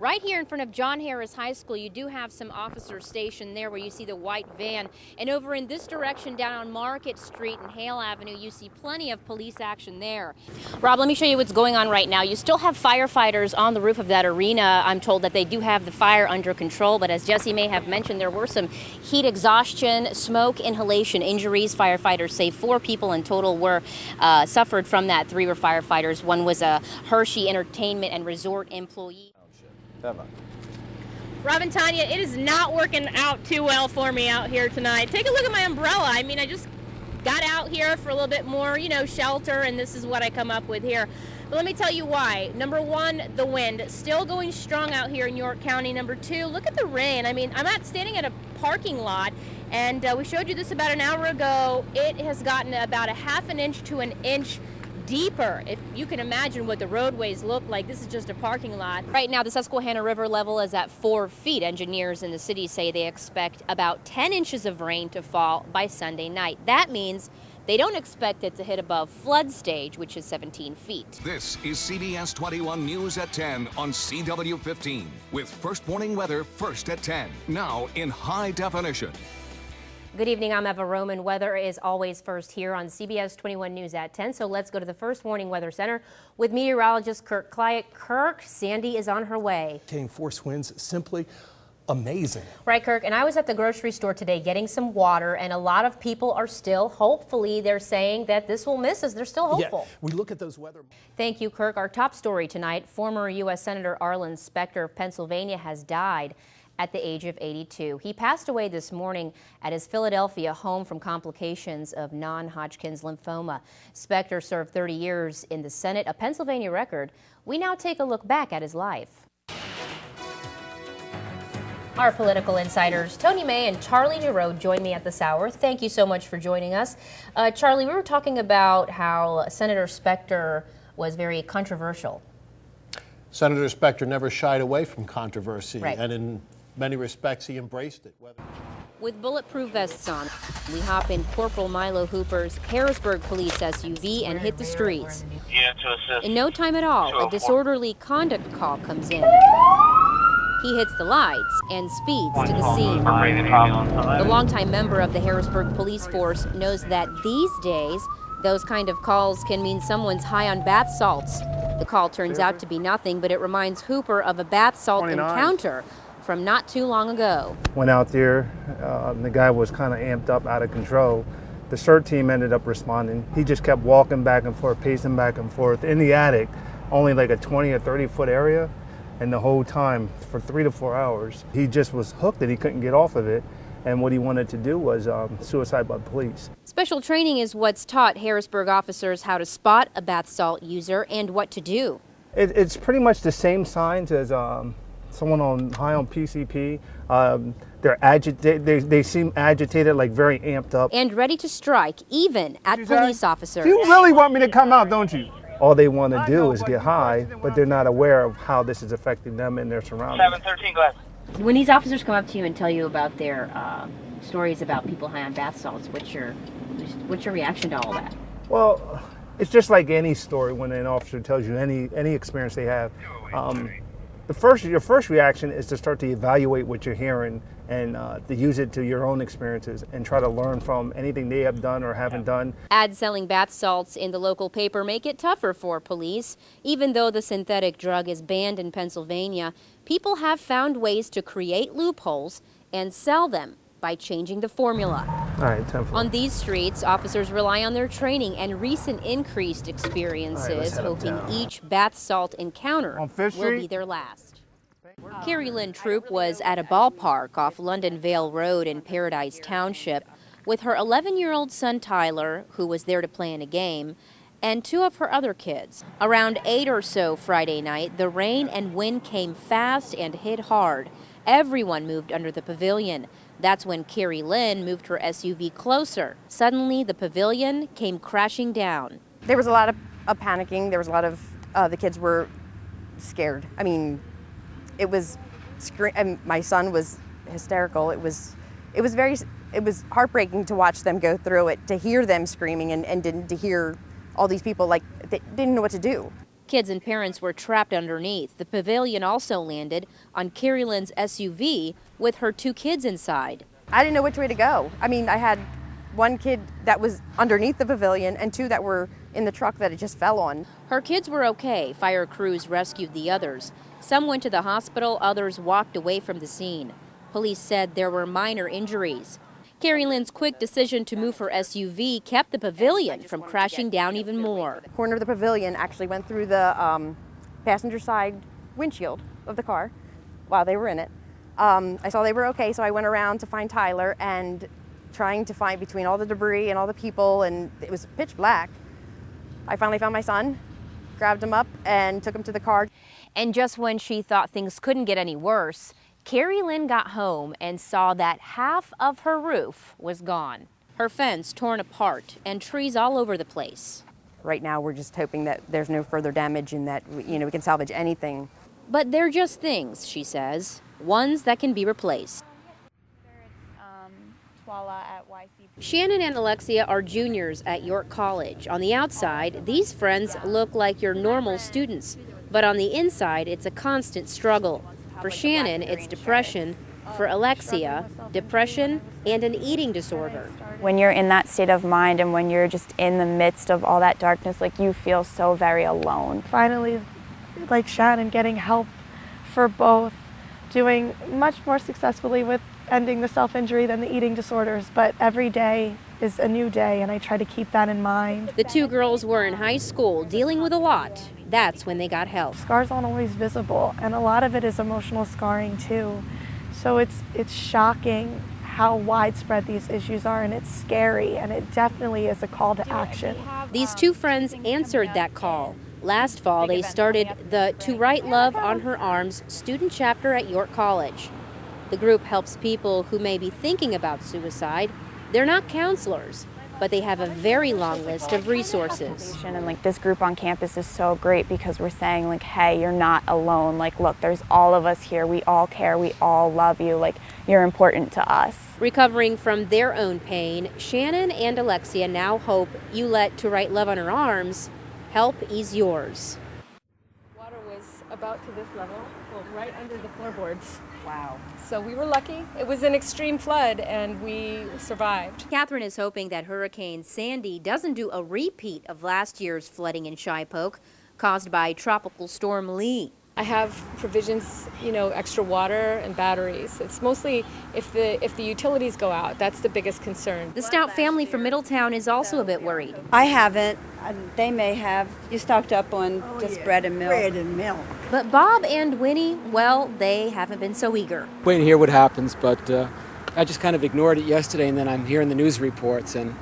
Right here in front of John Harris High School, you do have some officers stationed there where you see the white van. And over in this direction down on Market Street and Hale Avenue, you see plenty of police action there. Rob, let me show you what's going on right now. You still have firefighters on the roof of that arena. I'm told that they do have the fire under control, but as Jesse may have mentioned, there were some heat exhaustion, smoke inhalation injuries. Firefighters say 4 people in total were suffered from that. 3 were firefighters. One was a Hershey Entertainment and Resort employee. Rob and Tanya, it is not working out too well for me out here tonight. Take a look at my umbrella. I mean, I just got out here for a little bit more, shelter, and this is what I come up with here. But let me tell you why. Number 1, the wind. Still going strong out here in York County. Number 2, look at the rain. I mean, I'm standing at a parking lot, and we showed you this about an hour ago. It has gotten about a half an inch to an inch deeper. If you can imagine what the roadways look like, this is just a parking lot. Right now, the Susquehanna River level is at 4 feet. Engineers in the city say they expect about 10 inches of rain to fall by Sunday night. That means they don't expect it to hit above flood stage, which is 17 feet. This is CBS 21 News at 10 on CW15 with First Warning Weather first at 10, now in high definition. Good evening, I'm Eva Roman. Weather is always first here on CBS 21 News at 10. So let's go to the First Warning Weather Center with meteorologist Kirk Clyatt. Kirk, Sandy is on her way. Force winds simply amazing. Right, Kirk. And I was at the grocery store today getting some water, and a lot of people are still, hopefully, they're saying that this will miss us. They're still hopeful. Yeah, we look at those weather. Thank you, Kirk. Our top story tonight, former U.S. Senator Arlen Specter of Pennsylvania has died at the age of 82. He passed away this morning at his Philadelphia home from complications of non-Hodgkin's lymphoma. Specter served 30 years in the Senate, a Pennsylvania record. We now take a look back at his life. Our political insiders, Tony May and Charlie Giroux, join me at this hour. Thank you so much for joining us. Charlie, we were talking about how Senator Specter was very controversial. Senator Specter never shied away from controversy, right. And in many respects, he embraced it. With bulletproof vests on, we hop in Corporal Milo Hooper's Harrisburg police SUV and hit the streets. In no time at all, a disorderly conduct call comes in. He hits the lights and speeds to the scene. The longtime member of the Harrisburg police force knows that these days, those kind of calls can mean someone's high on bath salts. The call turns out to be nothing, but it reminds Hooper of a bath salt encounter from not too long ago. Went out there, the guy was kind of amped up, out of control. The CERT team ended up responding. He just kept walking back and forth, pacing back and forth in the attic, only like a 20 or 30 foot area. And the whole time, for 3 to 4 hours, he just was hooked and he couldn't get off of it. And what he wanted to do was suicide by police. Special training is what's taught Harrisburg officers how to spot a bath salt user and what to do. It's pretty much the same signs as someone high on PCP. They're agitated. They seem agitated, like very amped up. And ready to strike, even at police officers. You really want me to come out, don't you? All they want to do is get high, but they're not aware of how this is affecting them and their surroundings. 713, go ahead. When these officers come up to you and tell you about their stories about people high on bath salts, what's your reaction to all that? Well, it's just like any story when an officer tells you any experience they have. Your first reaction is to start to evaluate what you're hearing and to use it to your own experiences and try to learn from anything they have done or haven't done. Ads selling bath salts in the local paper make it tougher for police. Even though the synthetic drug is banned in Pennsylvania, people have found ways to create loopholes and sell them by changing the formula. All right, 10-4. On these streets, officers rely on their training and recent increased experiences, hoping each bath salt encounter will be their last. Carrie Lynn Troop was at a ballpark off London Vale Road in Paradise Township with her 11-year-old son Tyler, who was there to play in a game, and 2 of her other kids. Around 8 or so Friday night, the rain and wind came fast and hit hard. Everyone moved under the pavilion. That's when Carrie Lynn moved her SUV closer. Suddenly, the pavilion came crashing down. There was a lot of panicking. There was a lot of, the kids were scared. I mean, it was, my son was hysterical. It was heartbreaking to watch them go through it, to hear them screaming and to hear all these people, like, they didn't know what to do. Kids and parents were trapped underneath. The pavilion also landed on Carrie Lynn's SUV with her 2 kids inside. I didn't know which way to go. I mean, I had 1 kid that was underneath the pavilion and 2 that were in the truck that it just fell on. Her kids were okay. Fire crews rescued the others. Some went to the hospital, others walked away from the scene. Police said there were minor injuries. Carrie Lynn's quick decision to move her SUV kept the pavilion from crashing down even more. The corner of the pavilion actually went through the passenger side windshield of the car while they were in it. I saw they were okay, so I went around to find Tyler and trying to find between all the debris and all the people, and it was pitch black. I finally found my son, grabbed him up, and took him to the car. And just when she thought things couldn't get any worse, Carrie Lynn got home and saw that half of her roof was gone. Her fence torn apart and trees all over the place. Right now, we're just hoping that there's no further damage and that we can salvage anything. But they're just things, she says, ones that can be replaced. Shannon and Alexia are juniors at York College. On the outside, these friends look like your normal students, but on the inside, it's a constant struggle. For Shannon, it's depression. For Alexia, depression and an eating disorder. When you're in that state of mind and when you're just in the midst of all that darkness, like, you feel so very alone. Finally, like Shannon, getting help for both, doing much more successfully with ending the self-injury than the eating disorders, but every day is a new day, and I try to keep that in mind. The 2 girls were in high school, dealing with a lot. That's when they got help. Scars aren't always visible, and a lot of it is emotional scarring too. So it's shocking how widespread these issues are, and it's scary, and it definitely is a call to action. These 2 friends answered that call. Last fall, they started the To Write Love on Her Arms student chapter at York College. The group helps people who may be thinking about suicide. They're not counselors, but they have a very long list of resources. And like, this group on campus is so great because we're saying, like, hey, you're not alone. Like, look, there's all of us here. We all care. We all love you. Like, you're important to us. Recovering from their own pain, Shannon and Alexia now hope you let To Write Love on Her Arms help ease yours. Water was about to this level, well, right under the floorboards. Wow. So we were lucky. It was an extreme flood and we survived. Catherine is hoping that Hurricane Sandy doesn't do a repeat of last year's flooding in Shipoke caused by Tropical Storm Lee. I have provisions, extra water and batteries. It's mostly if the utilities go out, that's the biggest concern. The Stout family from Middletown is also a bit worried. I haven't. They may have. You stocked up on just bread and milk. Bread and milk. But Bob and Winnie, well, they haven't been so eager. Wait and hear what happens, but I just kind of ignored it yesterday, and then I'm hearing the news reports, and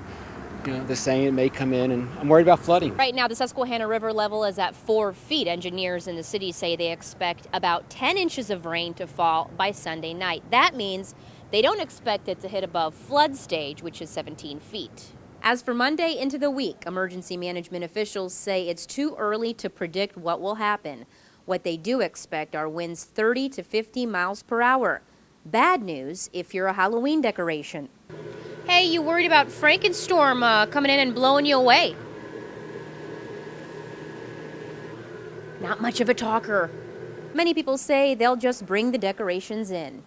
they're saying it may come in, and I'm worried about flooding. Right now, the Susquehanna River level is at 4 feet. Engineers in the city say they expect about 10 inches of rain to fall by Sunday night. That means they don't expect it to hit above flood stage, which is 17 feet. As for Monday into the week, emergency management officials say it's too early to predict what will happen. What they do expect are winds 30 to 50 miles per hour. Bad news if you're a Halloween decoration. Hey, you worried about Frankenstorm coming in and blowing you away? Not much of a talker. Many people say they'll just bring the decorations in.